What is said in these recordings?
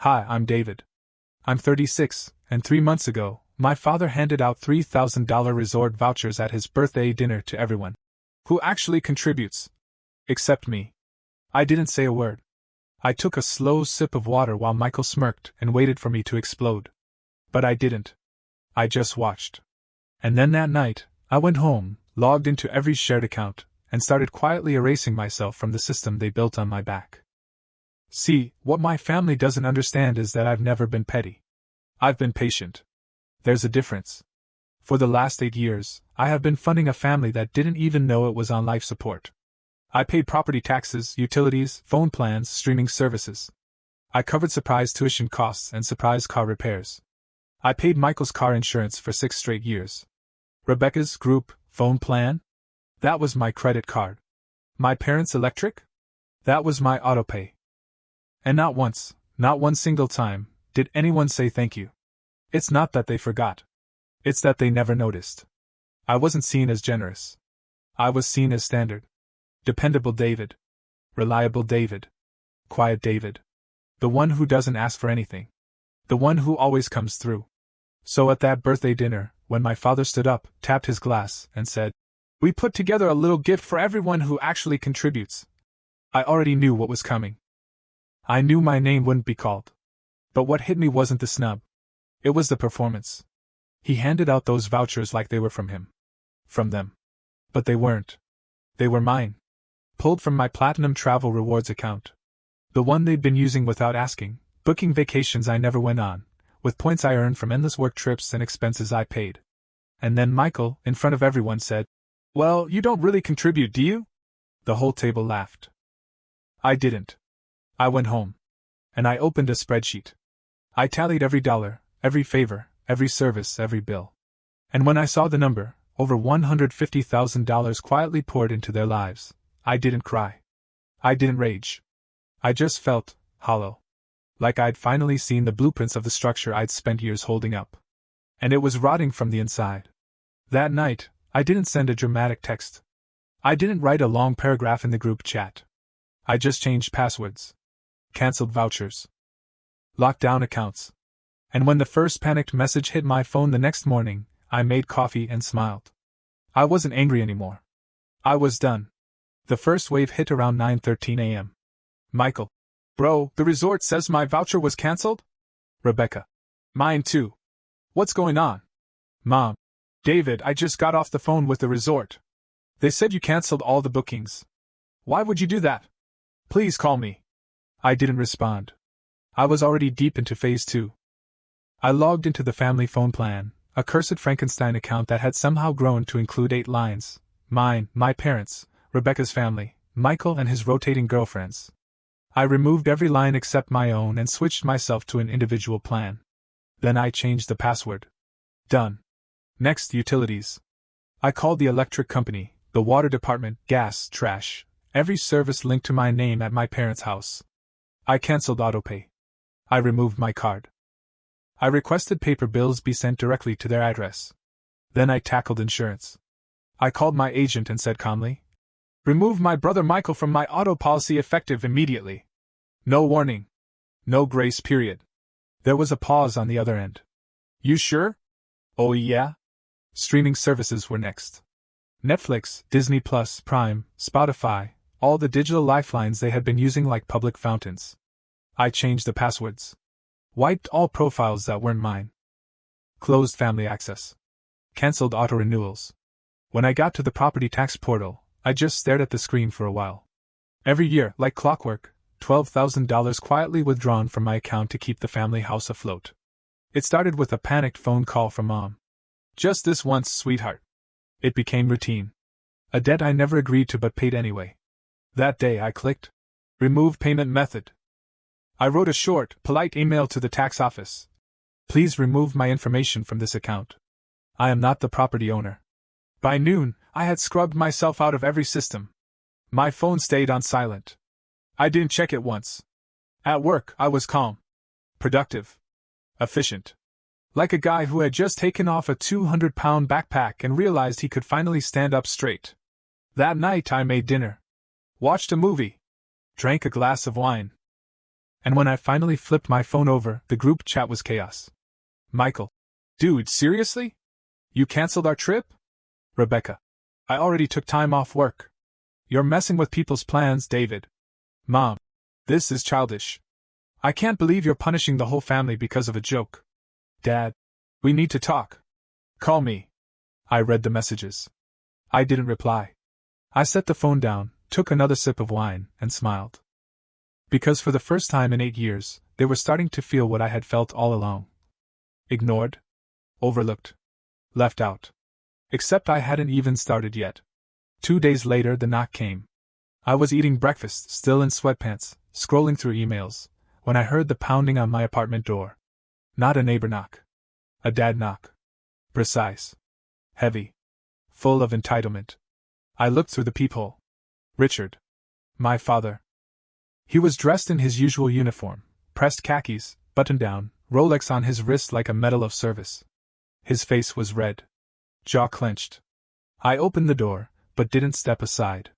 Hi, I'm David. I'm 36, and 3 months ago, my father handed out $3,000 resort vouchers at his birthday dinner to everyone who actually contributes. Except me. I didn't say a word. I took a slow sip of water while Michael smirked and waited for me to explode. But I didn't. I just watched. And then that night, I went home, logged into every shared account, and started quietly erasing myself from the system they built on my back. See, what my family doesn't understand is that I've never been petty. I've been patient. There's a difference. For the last 8 years, I have been funding a family that didn't even know it was on life support. I paid property taxes, utilities, phone plans, streaming services. I covered surprise tuition costs and surprise car repairs. I paid Michael's car insurance for 6 straight years. Rebecca's group phone plan? That was my credit card. My parents' electric? That was my autopay. And not once, not one single time, did anyone say thank you. It's not that they forgot. It's that they never noticed. I wasn't seen as generous. I was seen as standard. Dependable David. Reliable David. Quiet David. The one who doesn't ask for anything. The one who always comes through. So at that birthday dinner, when my father stood up, tapped his glass, and said, "We put together a little gift for everyone who actually contributes," I already knew what was coming. I knew my name wouldn't be called. But what hit me wasn't the snub. It was the performance. He handed out those vouchers like they were from him. From them. But they weren't. They were mine. Pulled from my Platinum Travel Rewards account. The one they'd been using without asking, booking vacations I never went on, with points I earned from endless work trips and expenses I paid. And then Michael, in front of everyone, said, "Well, you don't really contribute, do you?" The whole table laughed. I didn't. I went home. And I opened a spreadsheet. I tallied every dollar, every favor, every service, every bill. And when I saw the number, over $150,000 quietly poured into their lives, I didn't cry. I didn't rage. I just felt hollow. Like I'd finally seen the blueprints of the structure I'd spent years holding up. And it was rotting from the inside. That night, I didn't send a dramatic text. I didn't write a long paragraph in the group chat. I just changed passwords. Cancelled vouchers. Locked down accounts. And when the first panicked message hit my phone the next morning, I made coffee and smiled. I wasn't angry anymore. I was done. The first wave hit around 9:13 a.m. Michael. "Bro, the resort says my voucher was cancelled?" Rebecca. "Mine too. What's going on?" Mom. "David, I just got off the phone with the resort. They said you cancelled all the bookings. Why would you do that? Please call me." I didn't respond. I was already deep into phase 2. I logged into the family phone plan, a cursed Frankenstein account that had somehow grown to include 8 lines. Mine, my parents, Rebecca's family, Michael and his rotating girlfriends. I removed every line except my own and switched myself to an individual plan. Then I changed the password. Done. Next, utilities. I called the electric company, the water department, gas, trash, every service linked to my name at my parents' house. I cancelled autopay. I removed my card. I requested paper bills be sent directly to their address. Then I tackled insurance. I called my agent and said calmly, "Remove my brother Michael from my auto policy effective immediately." No warning. No grace period. There was a pause on the other end. "You sure?" "Oh yeah." Streaming services were next. Netflix, Disney+, Prime, Spotify, all the digital lifelines they had been using like public fountains. I changed the passwords. Wiped all profiles that weren't mine. Closed family access. Cancelled auto-renewals. When I got to the property tax portal, I just stared at the screen for a while. Every year, like clockwork, $12,000 quietly withdrawn from my account to keep the family house afloat. It started with a panicked phone call from Mom. "Just this once, sweetheart." It became routine. A debt I never agreed to but paid anyway. That day I clicked Remove Payment Method. I wrote a short, polite email to the tax office. "Please remove my information from this account. I am not the property owner." By noon, I had scrubbed myself out of every system. My phone stayed on silent. I didn't check it once. At work, I was calm. Productive. Efficient. Like a guy who had just taken off a 200-pound backpack and realized he could finally stand up straight. That night I made dinner. Watched a movie. Drank a glass of wine. And when I finally flipped my phone over, the group chat was chaos. Michael. Dude, seriously? You canceled our trip? Rebecca. I already took time off work. You're messing with people's plans, David. Mom. This is childish. I can't believe you're punishing the whole family because of a joke. Dad. We need to talk. Call me. I read the messages. I didn't reply. I set the phone down, took another sip of wine, and smiled. Because for the first time in 8 years, they were starting to feel what I had felt all along. Ignored. Overlooked. Left out. Except I hadn't even started yet. 2 days later the knock came. I was eating breakfast, still in sweatpants, scrolling through emails, when I heard the pounding on my apartment door. Not a neighbor knock. A dad knock. Precise. Heavy. Full of entitlement. I looked through the peephole. Richard. My father. He was dressed in his usual uniform, pressed khakis, buttoned down, Rolex on his wrist like a medal of service. His face was red. Jaw clenched. I opened the door, but didn't step aside.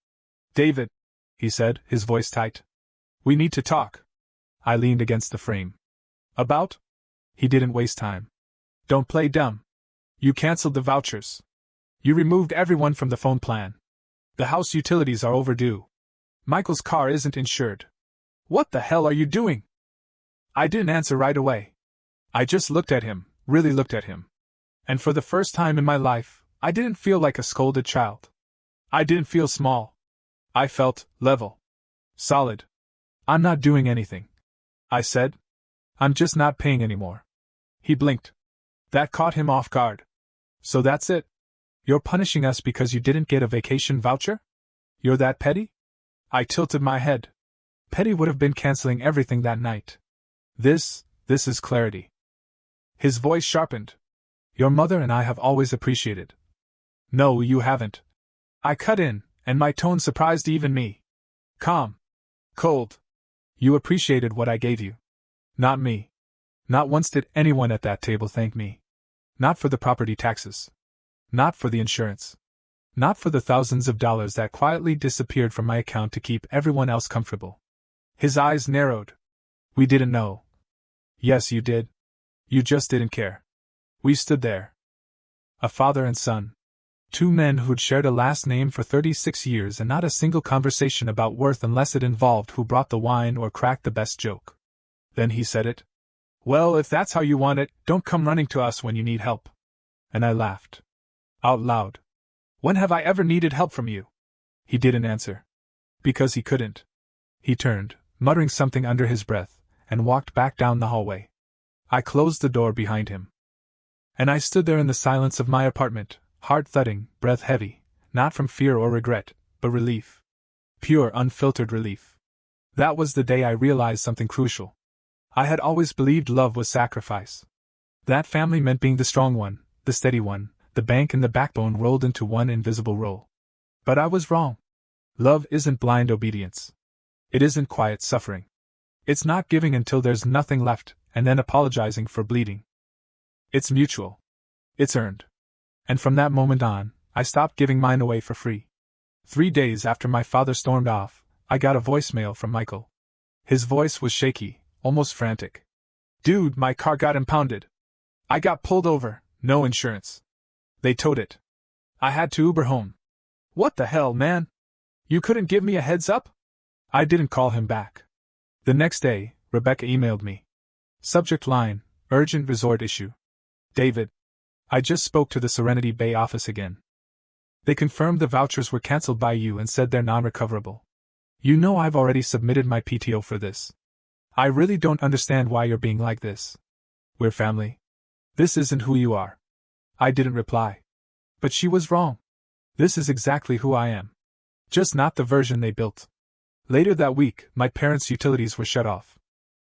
David, he said, his voice tight. We need to talk. I leaned against the frame. About? He didn't waste time. Don't play dumb. You canceled the vouchers. You removed everyone from the phone plan. The house utilities are overdue. Michael's car isn't insured. What the hell are you doing? I didn't answer right away. I just looked at him, really looked at him. And for the first time in my life, I didn't feel like a scolded child. I didn't feel small. I felt level. Solid. I'm not doing anything. I said. I'm just not paying anymore. He blinked. That caught him off guard. So that's it? You're punishing us because you didn't get a vacation voucher? You're that petty? I tilted my head. Petty would have been canceling everything that night. This is clarity. His voice sharpened. Your mother and I have always appreciated. No, you haven't. I cut in, and my tone surprised even me. Calm. Cold. You appreciated what I gave you. Not me. Not once did anyone at that table thank me. Not for the property taxes. Not for the insurance. Not for the thousands of dollars that quietly disappeared from my account to keep everyone else comfortable. His eyes narrowed. We didn't know. Yes, you did. You just didn't care. We stood there. A father and son. 2 men who'd shared a last name for 36 years and not a single conversation about worth unless it involved who brought the wine or cracked the best joke. Then he said it. Well, if that's how you want it, don't come running to us when you need help. And I laughed. Out loud. When have I ever needed help from you? He didn't answer. Because he couldn't. He turned, muttering something under his breath, and walked back down the hallway. I closed the door behind him. And I stood there in the silence of my apartment, heart thudding, breath heavy, not from fear or regret, but relief. Pure, unfiltered relief. That was the day I realized something crucial. I had always believed love was sacrifice. That family meant being the strong one, the steady one, the bank and the backbone rolled into one invisible role. But I was wrong. Love isn't blind obedience. It isn't quiet suffering. It's not giving until there's nothing left, and then apologizing for bleeding. It's mutual. It's earned. And from that moment on, I stopped giving mine away for free. 3 days after my father stormed off, I got a voicemail from Michael. His voice was shaky, almost frantic. Dude, my car got impounded. I got pulled over, no insurance. They towed it. I had to Uber home. What the hell, man? You couldn't give me a heads up? I didn't call him back. The next day, Rebecca emailed me. Subject line, urgent resort issue. David. I just spoke to the Serenity Bay office again. They confirmed the vouchers were cancelled by you and said they're non-recoverable. You know I've already submitted my PTO for this. I really don't understand why you're being like this. We're family. This isn't who you are. I didn't reply. But she was wrong. This is exactly who I am. Just not the version they built. Later that week, my parents' utilities were shut off.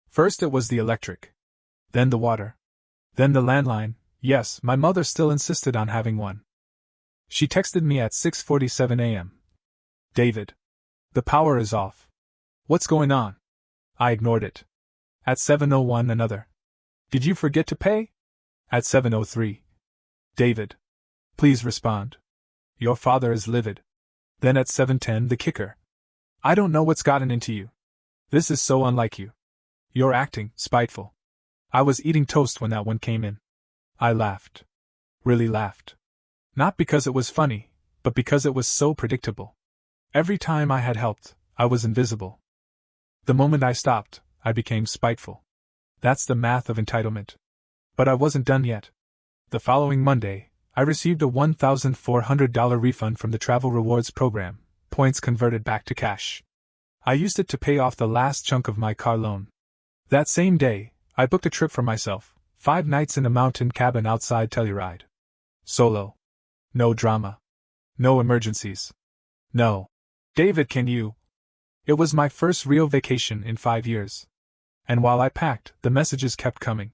First it was the electric. Then the water. Then the landline. Yes, my mother still insisted on having one. She texted me at 6:47 a.m. David. The power is off. What's going on? I ignored it. At 7:01 another. Did you forget to pay? At 7:03. David. Please respond. Your father is livid. Then at 7:10 the kicker. I don't know what's gotten into you. This is so unlike you. You're acting spiteful. I was eating toast when that one came in. I laughed. Really laughed. Not because it was funny, but because it was so predictable. Every time I had helped, I was invisible. The moment I stopped, I became spiteful. That's the math of entitlement. But I wasn't done yet. The following Monday, I received a $1,400 refund from the travel rewards program, points converted back to cash. I used it to pay off the last chunk of my car loan. That same day, I booked a trip for myself, 5 nights in a mountain cabin outside Telluride. Solo. No drama. No emergencies. No. David, can you? It was my first real vacation in 5 years. And while I packed, the messages kept coming.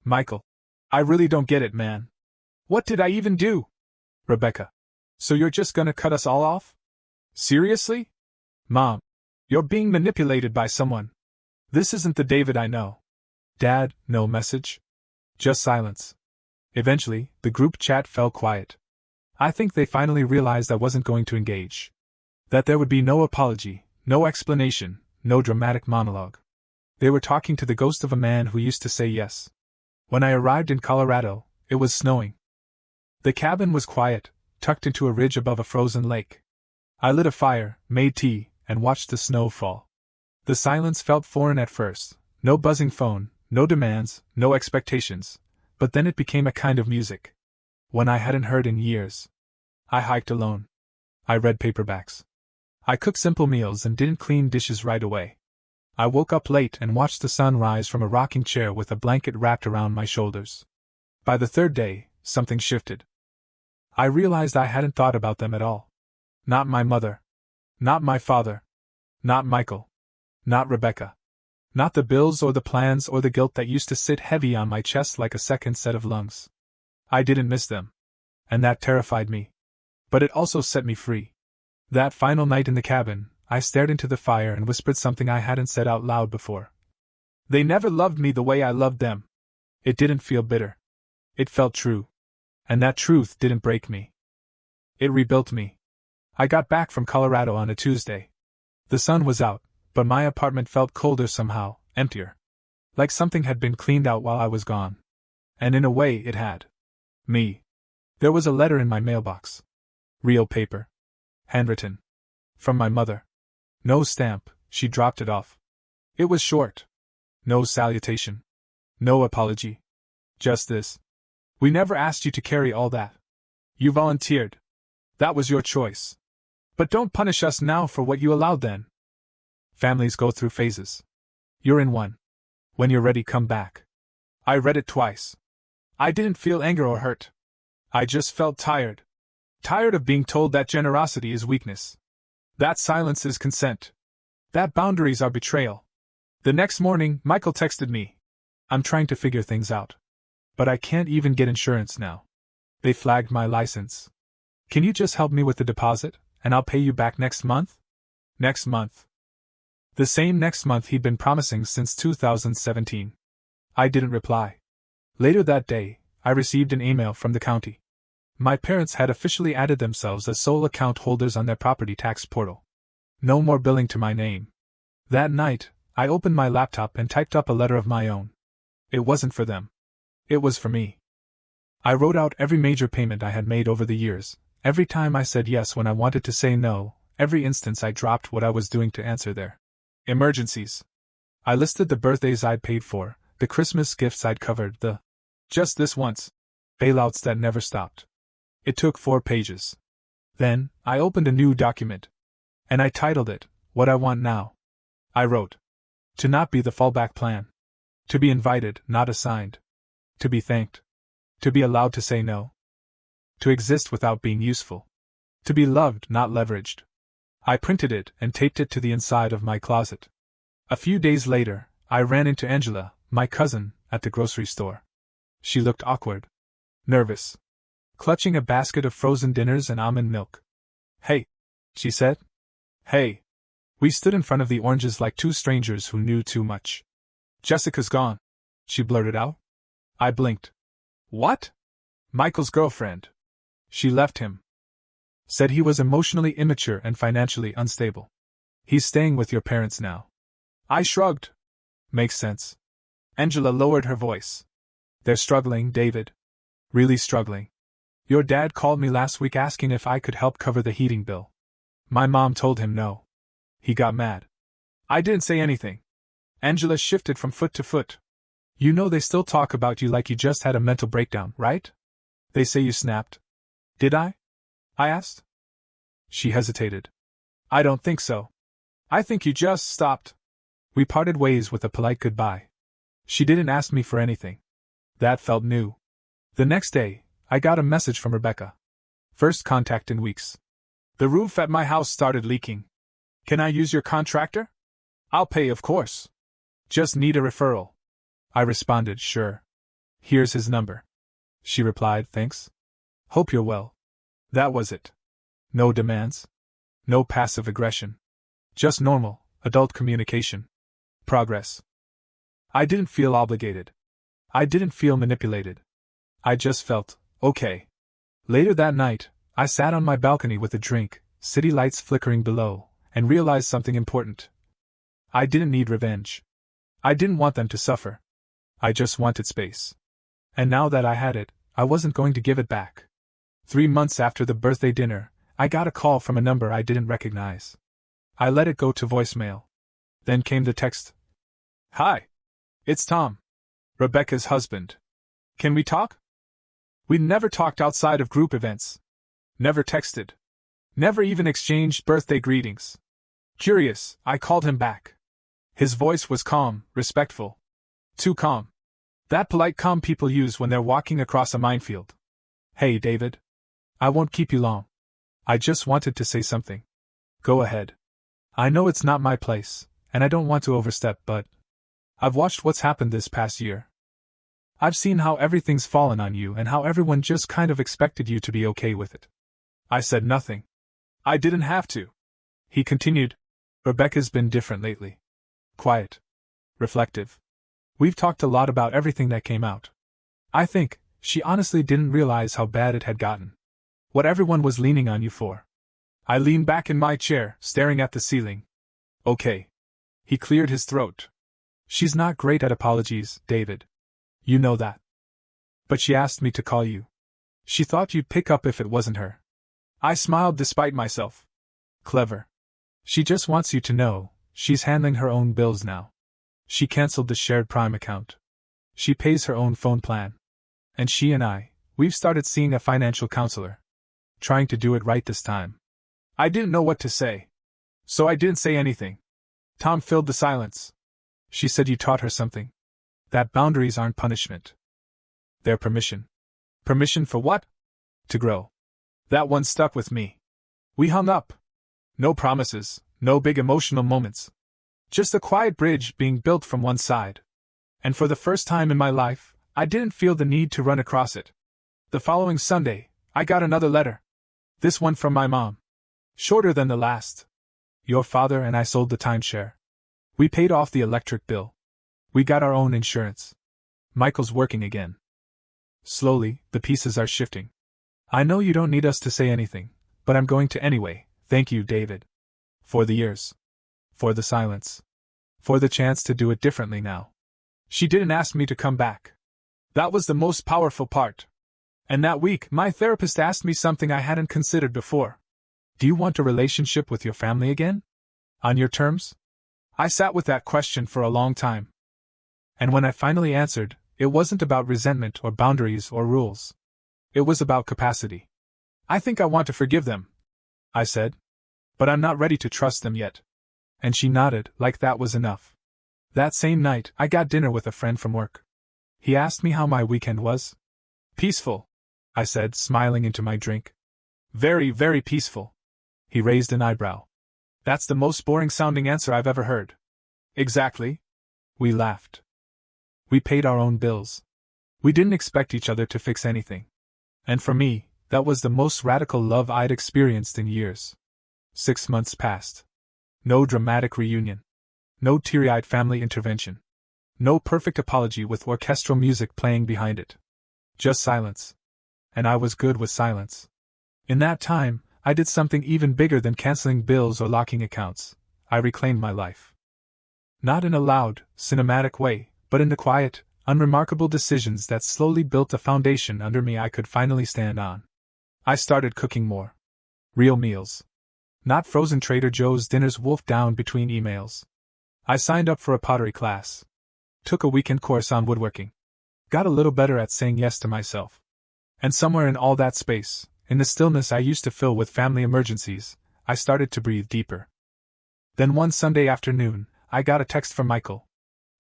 Michael. I really don't get it, man. What did I even do? Rebecca. So you're just gonna cut us all off? Seriously? Mom. You're being manipulated by someone. This isn't the David I know. Dad, no message. Just silence. Eventually, the group chat fell quiet. I think they finally realized I wasn't going to engage. That there would be no apology, no explanation, no dramatic monologue. They were talking to the ghost of a man who used to say yes. When I arrived in Colorado, it was snowing. The cabin was quiet, tucked into a ridge above a frozen lake. I lit a fire, made tea, and watched the snow fall. The silence felt foreign at first, no buzzing phone, no demands, no expectations, but then it became a kind of music. One I hadn't heard in years. I hiked alone. I read paperbacks. I cooked simple meals and didn't clean dishes right away. I woke up late and watched the sun rise from a rocking chair with a blanket wrapped around my shoulders. By the third day, something shifted. I realized I hadn't thought about them at all. Not my mother. Not my father. Not Michael. Not Rebecca. Not the bills or the plans or the guilt that used to sit heavy on my chest like a second set of lungs. I didn't miss them. And that terrified me. But it also set me free. That final night in the cabin, I stared into the fire and whispered something I hadn't said out loud before. They never loved me the way I loved them. It didn't feel bitter. It felt true. And that truth didn't break me. It rebuilt me. I got back from Colorado on a Tuesday. The sun was out, but my apartment felt colder somehow, emptier. Like something had been cleaned out while I was gone. And in a way it had. Me. There was a letter in my mailbox. Real paper. Handwritten. From my mother. No stamp, she dropped it off. It was short. No salutation. No apology. Just this. We never asked you to carry all that. You volunteered. That was your choice. But don't punish us now for what you allowed then. Families go through phases. You're in one. When you're ready, come back. I read it twice. I didn't feel anger or hurt. I just felt tired. Tired of being told that generosity is weakness. That silence is consent. That boundaries are betrayal. The next morning, Michael texted me. I'm trying to figure things out. But I can't even get insurance now. They flagged my license. Can you just help me with the deposit, and I'll pay you back next month? Next month. The same next month he'd been promising since 2017. I didn't reply. Later that day, I received an email from the county. My parents had officially added themselves as sole account holders on their property tax portal. No more billing to my name. That night, I opened my laptop and typed up a letter of my own. It wasn't for them. It was for me. I wrote out every major payment I had made over the years, every time I said yes when I wanted to say no, every instance I dropped what I was doing to answer their emergencies. I listed the birthdays I'd paid for, the Christmas gifts I'd covered, the just this once bailouts that never stopped. It took 4 pages. Then, I opened a new document. And I titled it, What I Want Now. I wrote, to not be the fallback plan. To be invited, not assigned. To be thanked. To be allowed to say no. To exist without being useful. To be loved, not leveraged. I printed it and taped it to the inside of my closet. A few days later, I ran into Angela, my cousin, at the grocery store. She looked awkward. Nervous. Clutching a basket of frozen dinners and almond milk. Hey, she said. Hey. We stood in front of the oranges like two strangers who knew too much. Jessica's gone, she blurted out. I blinked. What? Michael's girlfriend. She left him. Said he was emotionally immature and financially unstable. He's staying with your parents now. I shrugged. Makes sense. Angela lowered her voice. They're struggling, David. Really struggling. Your dad called me last week asking if I could help cover the heating bill. My mom told him no. He got mad. I didn't say anything. Angela shifted from foot to foot. You know they still talk about you like you just had a mental breakdown, right? They say you snapped. Did I? I asked. She hesitated. I don't think so. I think you just stopped. We parted ways with a polite goodbye. She didn't ask me for anything. That felt new. The next day, I got a message from Rebecca. First contact in weeks. The roof at my house started leaking. Can I use your contractor? I'll pay, of course. Just need a referral. I responded, sure. Here's his number. She replied, thanks. Hope you're well. That was it. No demands. No passive aggression. Just normal, adult communication. Progress. I didn't feel obligated. I didn't feel manipulated. I just felt okay. Later that night, I sat on my balcony with a drink, city lights flickering below, and realized something important. I didn't need revenge. I didn't want them to suffer. I just wanted space. And now that I had it, I wasn't going to give it back. 3 months after the birthday dinner, I got a call from a number I didn't recognize. I let it go to voicemail. Then came the text. Hi. It's Tom. Rebecca's husband. Can we talk? We'd never talked outside of group events. Never texted. Never even exchanged birthday greetings. Curious, I called him back. His voice was calm, respectful. Too calm. That polite calm people use when they're walking across a minefield. Hey, David. I won't keep you long. I just wanted to say something. Go ahead. I know it's not my place, and I don't want to overstep, but I've watched what's happened this past year. I've seen how everything's fallen on you and how everyone just kind of expected you to be okay with it. I said nothing. I didn't have to. He continued. Rebecca's been different lately. Quiet. Reflective. We've talked a lot about everything that came out. I think she honestly didn't realize how bad it had gotten. What everyone was leaning on you for. I leaned back in my chair, staring at the ceiling. Okay. He cleared his throat. She's not great at apologies, David. You know that. But she asked me to call you. She thought you'd pick up if it wasn't her. I smiled despite myself. Clever. She just wants you to know, she's handling her own bills now. She canceled the shared Prime account. She pays her own phone plan. And she and we've started seeing a financial counselor. Trying to do it right this time. I didn't know what to say. So I didn't say anything. Tom filled the silence. She said you taught her something. That boundaries aren't punishment. They're permission. Permission for what? To grow. That one stuck with me. We hung up. No promises, no big emotional moments. Just a quiet bridge being built from one side. And for the first time in my life, I didn't feel the need to run across it. The following Sunday, I got another letter. This one from my mom. Shorter than the last. Your father and I sold the timeshare. We paid off the electric bill. We got our own insurance. Michael's working again. Slowly, the pieces are shifting. I know you don't need us to say anything, but I'm going to anyway. Thank you, David. For the years. For the silence. For the chance to do it differently now. She didn't ask me to come back. That was the most powerful part. And that week, my therapist asked me something I hadn't considered before. Do you want a relationship with your family again? On your terms? I sat with that question for a long time. And when I finally answered, it wasn't about resentment or boundaries or rules. It was about capacity. I think I want to forgive them, I said. But I'm not ready to trust them yet. And she nodded, like that was enough. That same night, I got dinner with a friend from work. He asked me how my weekend was. Peaceful, I said, smiling into my drink. Very, very peaceful. He raised an eyebrow. That's the most boring-sounding answer I've ever heard. Exactly. We laughed. We paid our own bills. We didn't expect each other to fix anything. And for me, that was the most radical love I'd experienced in years. 6 months passed. No dramatic reunion. No teary-eyed family intervention. No perfect apology with orchestral music playing behind it. Just silence. And I was good with silence. In that time, I did something even bigger than canceling bills or locking accounts. I reclaimed my life. Not in a loud, cinematic way, but in the quiet, unremarkable decisions that slowly built a foundation under me I could finally stand on. I started cooking more. Real meals. Not frozen Trader Joe's dinners wolfed down between emails. I signed up for a pottery class. Took a weekend course on woodworking. Got a little better at saying yes to myself. And somewhere in all that space, in the stillness I used to fill with family emergencies, I started to breathe deeper. Then one Sunday afternoon, I got a text from Michael.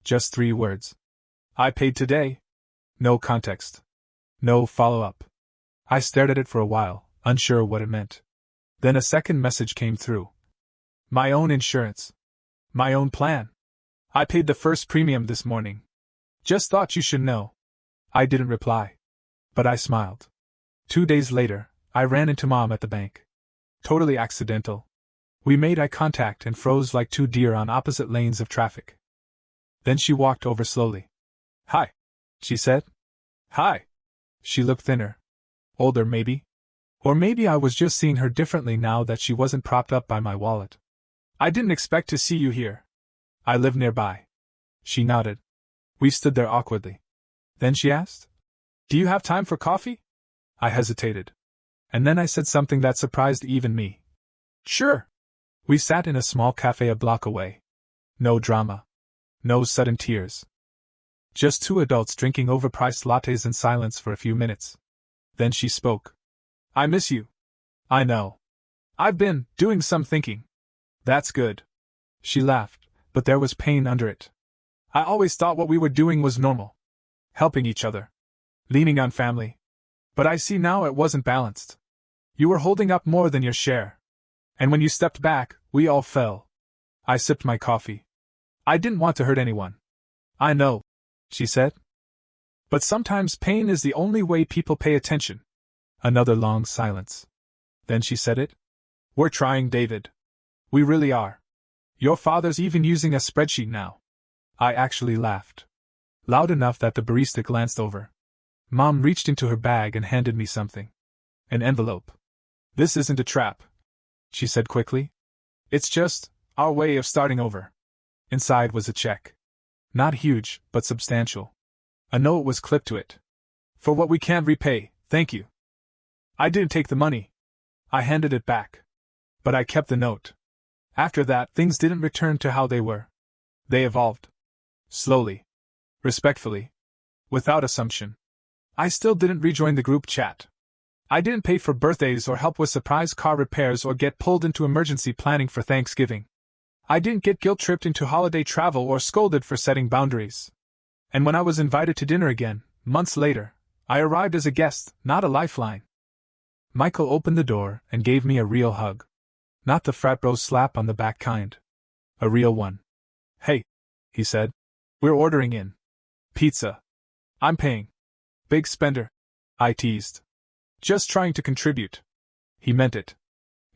Just 3 words. I paid today. No context. No follow-up. I stared at it for a while, unsure what it meant. Then a second message came through. My own insurance. My own plan. I paid the first premium this morning. Just thought you should know. I didn't reply. But I smiled. 2 days later, I ran into Mom at the bank. Totally accidental. We made eye contact and froze like 2 deer on opposite lanes of traffic. Then she walked over slowly. Hi, she said. Hi. She looked thinner. Older, maybe? Or maybe I was just seeing her differently now that she wasn't propped up by my wallet. I didn't expect to see you here. I live nearby. She nodded. We stood there awkwardly. Then she asked, Do you have time for coffee? I hesitated. And then I said something that surprised even me. Sure. We sat in a small cafe a block away. No drama. No sudden tears. Just 2 adults drinking overpriced lattes in silence for a few minutes. Then she spoke. I miss you. I know. I've been doing some thinking. That's good. She laughed, but there was pain under it. I always thought what we were doing was normal. Helping each other. Leaning on family. But I see now it wasn't balanced. You were holding up more than your share. And when you stepped back, we all fell. I sipped my coffee. I didn't want to hurt anyone. I know, she said. But sometimes pain is the only way people pay attention. Another long silence. Then she said it. We're trying, David. We really are. Your father's even using a spreadsheet now. I actually laughed. Loud enough that the barista glanced over. Mom reached into her bag and handed me something. An envelope. This isn't a trap, she said quickly. It's just our way of starting over. Inside was a check. Not huge, but substantial. A note was clipped to it. For what we can't repay, thank you. I didn't take the money. I handed it back. But I kept the note. After that, things didn't return to how they were. They evolved. Slowly. Respectfully. Without assumption. I still didn't rejoin the group chat. I didn't pay for birthdays or help with surprise car repairs or get pulled into emergency planning for Thanksgiving. I didn't get guilt-tripped into holiday travel or scolded for setting boundaries. And when I was invited to dinner again, months later, I arrived as a guest, not a lifeline. Michael opened the door and gave me a real hug. Not the frat bro slap on the back kind. A real one. Hey, he said. We're ordering in. Pizza. I'm paying. Big spender. I teased. Just trying to contribute. He meant it.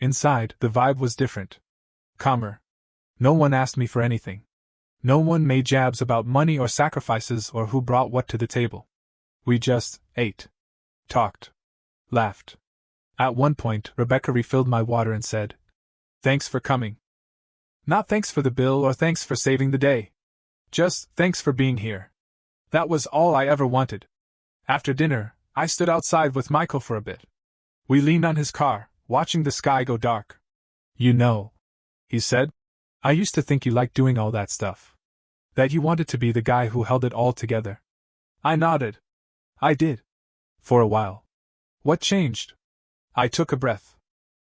Inside, the vibe was different. Calmer. No one asked me for anything. No one made jabs about money or sacrifices or who brought what to the table. We just ate. Talked. Laughed. At one point, Rebecca refilled my water and said, Thanks for coming. Not thanks for the bill or thanks for saving the day. Just thanks for being here. That was all I ever wanted. After dinner, I stood outside with Michael for a bit. We leaned on his car, watching the sky go dark. You know, he said, I used to think you liked doing all that stuff. That you wanted to be the guy who held it all together. I nodded. I did. For a while. What changed? I took a breath.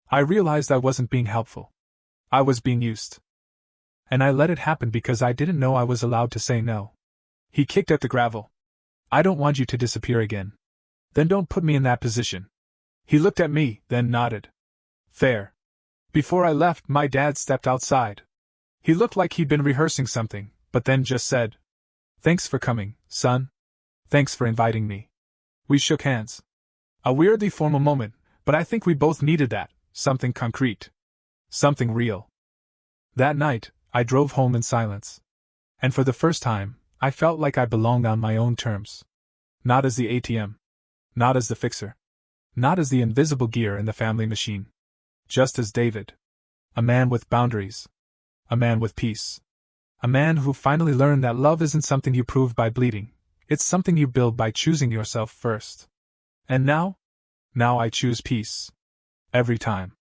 I realized I wasn't being helpful. I was being used. And I let it happen because I didn't know I was allowed to say no. He kicked at the gravel. I don't want you to disappear again. Then don't put me in that position. He looked at me, then nodded. Fair. Before I left, my dad stepped outside. He looked like he'd been rehearsing something, but then just said, Thanks for coming, son. Thanks for inviting me. We shook hands. A weirdly formal moment, but I think we both needed that, something concrete. Something real. That night, I drove home in silence. And for the first time, I felt like I belonged on my own terms. Not as the ATM. Not as the fixer. Not as the invisible gear in the family machine. Just as David. A man with boundaries. A man with peace. A man who finally learned that love isn't something you prove by bleeding, it's something you build by choosing yourself first. And now? Now I choose peace. Every time.